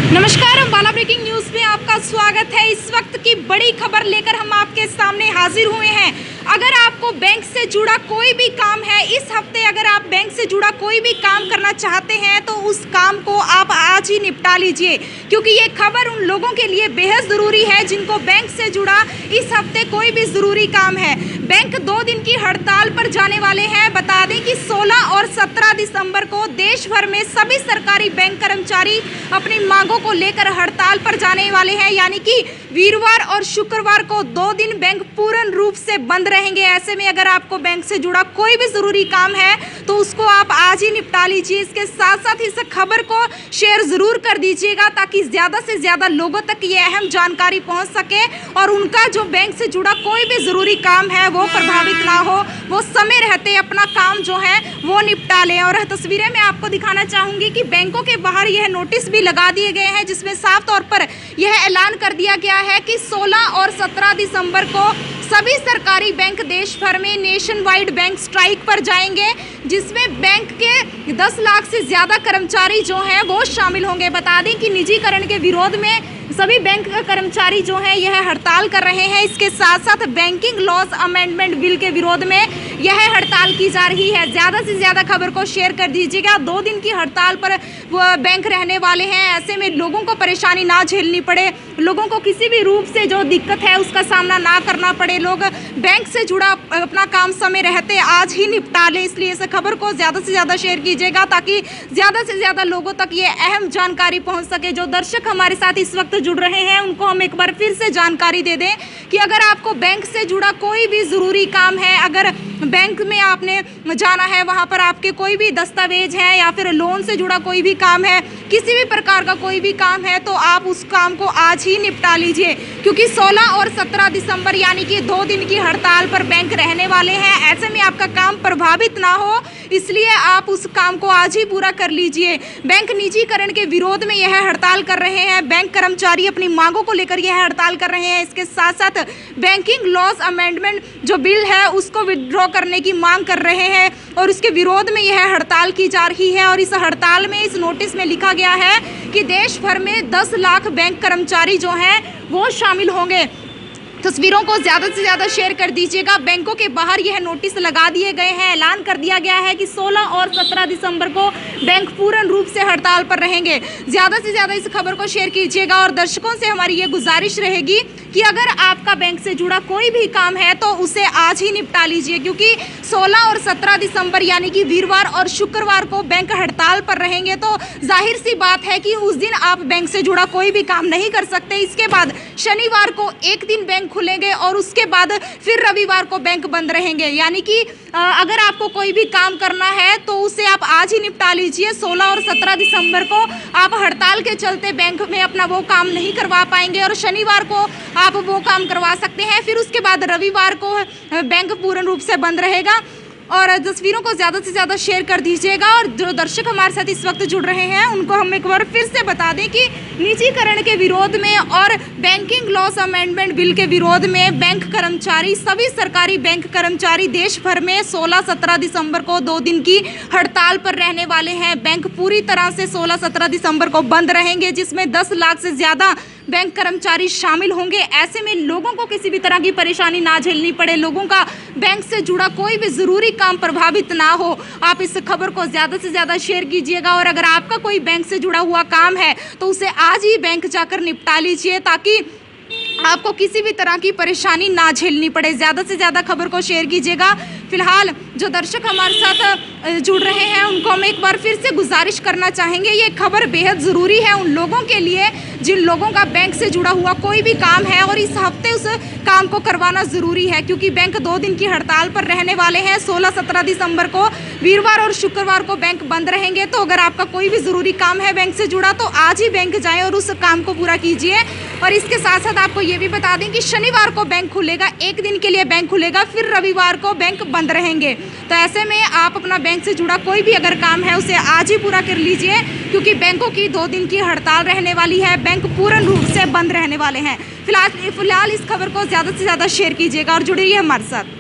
नमस्कार, Ambala breaking news में आपका स्वागत है। इस वक्त की बड़ी खबर लेकर हम आपके सामने हाजिर हुए हैं। अगर आपको बैंक से जुड़ा कोई भी काम है, इस हफ्ते अगर आप बैंक से जुड़ा कोई भी काम करना चाहते हैं तो उस काम को आप आज ही निपटा लीजिए, क्योंकि ये खबर उन लोगों के लिए बेहद ज़रूरी है जिनको बैंक से जुड़ा इस हफ्ते कोई भी ज़रूरी काम है। बैंक 2 दिन की हड़ताल पर जाने वाले हैं। बता दें कि 16 और 17 दिसंबर को देश भर में सभी सरकारी बैंक कर्मचारी अपनी मांगों को लेकर हड़ताल पर जाने वाले हैं, यानी कि वीरवार और शुक्रवार को 2 दिन बैंक पूर्ण रूप से बंद रहेंगे। ऐसे में अगर आपको बैंक से जुड़ा कोई भी ज़रूरी काम है तो उसको आप आज ही निपटा लीजिए। इसके साथ साथ इस खबर को शेयर ज़रूर कर दीजिएगा ताकि ज़्यादा से ज़्यादा लोगों तक ये अहम जानकारी पहुंच सके और उनका जो बैंक से जुड़ा कोई भी ज़रूरी काम है वो प्रभावित ना हो, वो समय रहते अपना काम जो है वो निपटा लें। और तस्वीरें मैं आपको दिखाना चाहूँगी कि बैंकों के बाहर यह नोटिस भी लगा दिए गए हैं जिसमें साफ तौर पर यह ऐलान कर दिया गया है कि 16 और 17 दिसंबर को सभी सरकारी बैंक देश भर में नेशन वाइड बैंक स्ट्राइक पर जाएंगे, जिसमें बैंक के 10 लाख से ज़्यादा कर्मचारी जो हैं वो शामिल होंगे। बता दें कि निजीकरण के विरोध में सभी बैंक कर्मचारी जो हैं यह हड़ताल कर रहे हैं। इसके साथ साथ बैंकिंग लॉज अमेंडमेंट बिल के विरोध में यह हड़ताल की जा रही है। ज़्यादा से ज़्यादा खबर को शेयर कर दीजिएगा। 2 दिन की हड़ताल पर वो बैंक रहने वाले हैं। ऐसे में लोगों को परेशानी ना झेलनी पड़े, लोगों को किसी भी रूप से जो दिक्कत है उसका सामना ना करना पड़े, लोग बैंक से जुड़ा अपना काम समय रहते आज ही निपटा लें। इसलिए इस खबर को ज़्यादा से ज़्यादा शेयर कीजिएगा ताकि ज़्यादा से ज़्यादा लोगों तक ये अहम जानकारी पहुँच सके। जो दर्शक हमारे साथ इस वक्त जुड़ रहे हैं उनको हम एक बार फिर से जानकारी दे दें कि अगर आपको बैंक से जुड़ा कोई भी ज़रूरी काम है, अगर बैंक में आपने जाना है, वहाँ पर आपके कोई भी दस्तावेज हैं या फिर लोन से जुड़ा कोई भी काम है, किसी भी प्रकार का कोई भी काम है तो आप उस काम को आज ही निपटा लीजिए, क्योंकि 16 और 17 दिसंबर यानी कि 2 दिन की हड़ताल पर बैंक रहने वाले हैं। ऐसे में आपका काम प्रभावित ना हो इसलिए आप उस काम को आज ही पूरा कर लीजिए। बैंक निजीकरण के विरोध में यह हड़ताल कर रहे हैं। बैंक कर्मचारी अपनी मांगों को लेकर यह हड़ताल कर रहे हैं। इसके साथ साथ बैंकिंग लॉज अमेंडमेंट जो बिल है उसको विड्रॉ करने की मांग कर रहे हैं और उसके विरोध में यह हड़ताल की जा रही है। और इस हड़ताल में, इस नोटिस में लिखा गया है कि देश भर में 10 लाख बैंक कर्मचारी जो हैं वो शामिल होंगे। तस्वीरों को ज़्यादा से ज़्यादा शेयर कर दीजिएगा। बैंकों के बाहर यह नोटिस लगा दिए गए हैं। ऐलान कर दिया गया है कि 16 और 17 दिसंबर को बैंक पूर्ण रूप से हड़ताल पर रहेंगे। ज़्यादा से ज़्यादा इस खबर को शेयर कीजिएगा और दर्शकों से हमारी ये गुजारिश रहेगी कि अगर आपका बैंक से जुड़ा कोई भी काम है तो उसे आज ही निपटा लीजिए, क्योंकि 16 और 17 दिसंबर यानी कि वीरवार और शुक्रवार को बैंक हड़ताल पर रहेंगे तो जाहिर सी बात है कि उस दिन आप बैंक से जुड़ा कोई भी काम नहीं कर सकते। इसके बाद शनिवार को एक दिन बैंक खुलेंगे और उसके बाद फिर रविवार को बैंक बंद रहेंगे। यानी कि अगर आपको कोई भी काम करना है तो उसे आप आज ही निपटा लीजिए। 16 और 17 दिसंबर को आप हड़ताल के चलते बैंक में अपना वो काम नहीं करवा पाएंगे और शनिवार को आप वो काम करवा सकते हैं। फिर उसके बाद रविवार को बैंक पूर्ण रूप से बंद रहेगा। और तस्वीरों को ज़्यादा से ज़्यादा शेयर कर दीजिएगा। और जो दर्शक हमारे साथ इस वक्त जुड़ रहे हैं उनको हम एक बार फिर से बता दें कि निजीकरण के विरोध में और बैंकिंग लॉज अमेंडमेंट बिल के विरोध में बैंक कर्मचारी, सभी सरकारी बैंक कर्मचारी देश भर में 16-17 दिसंबर को 2 दिन की हड़ताल पर रहने वाले हैं। बैंक पूरी तरह से 16-17 दिसंबर को बंद रहेंगे, जिसमें 10 लाख से ज़्यादा बैंक कर्मचारी शामिल होंगे। ऐसे में लोगों को किसी भी तरह की परेशानी ना झेलनी पड़े, लोगों का बैंक से जुड़ा कोई भी ज़रूरी काम प्रभावित ना हो, आप इस खबर को ज़्यादा से ज़्यादा शेयर कीजिएगा। और अगर आपका कोई बैंक से जुड़ा हुआ काम है तो उसे आज ही बैंक जाकर निपटा लीजिए ताकि आपको किसी भी तरह की परेशानी ना झेलनी पड़े। ज़्यादा से ज़्यादा खबर को शेयर कीजिएगा। फिलहाल जो दर्शक हमारे साथ जुड़ रहे हैं उनको हम एक बार फिर से गुजारिश करना चाहेंगे, ये खबर बेहद ज़रूरी है उन लोगों के लिए जिन लोगों का बैंक से जुड़ा हुआ कोई भी काम है और इस हफ्ते उस काम को करवाना ज़रूरी है, क्योंकि बैंक 2 दिन की हड़ताल पर रहने वाले हैं। 16-17 दिसंबर को वीरवार और शुक्रवार को बैंक बंद रहेंगे। तो अगर आपका कोई भी ज़रूरी काम है बैंक से जुड़ा तो आज ही बैंक जाएँ और उस काम को पूरा कीजिए। और इसके साथ साथ आपको ये भी बता दें कि शनिवार को बैंक खुलेगा, एक दिन के लिए बैंक खुलेगा, फिर रविवार को बैंक बंद रहेंगे। तो ऐसे में आप अपना बैंक से जुड़ा कोई भी अगर काम है उसे आज ही पूरा कर लीजिए, क्योंकि बैंकों की 2 दिन की हड़ताल रहने वाली है। बैंक पूर्ण रूप से बंद रहने वाले हैं। फिलहाल इस खबर को ज़्यादा से ज़्यादा शेयर कीजिएगा और जुड़िए हमारे साथ।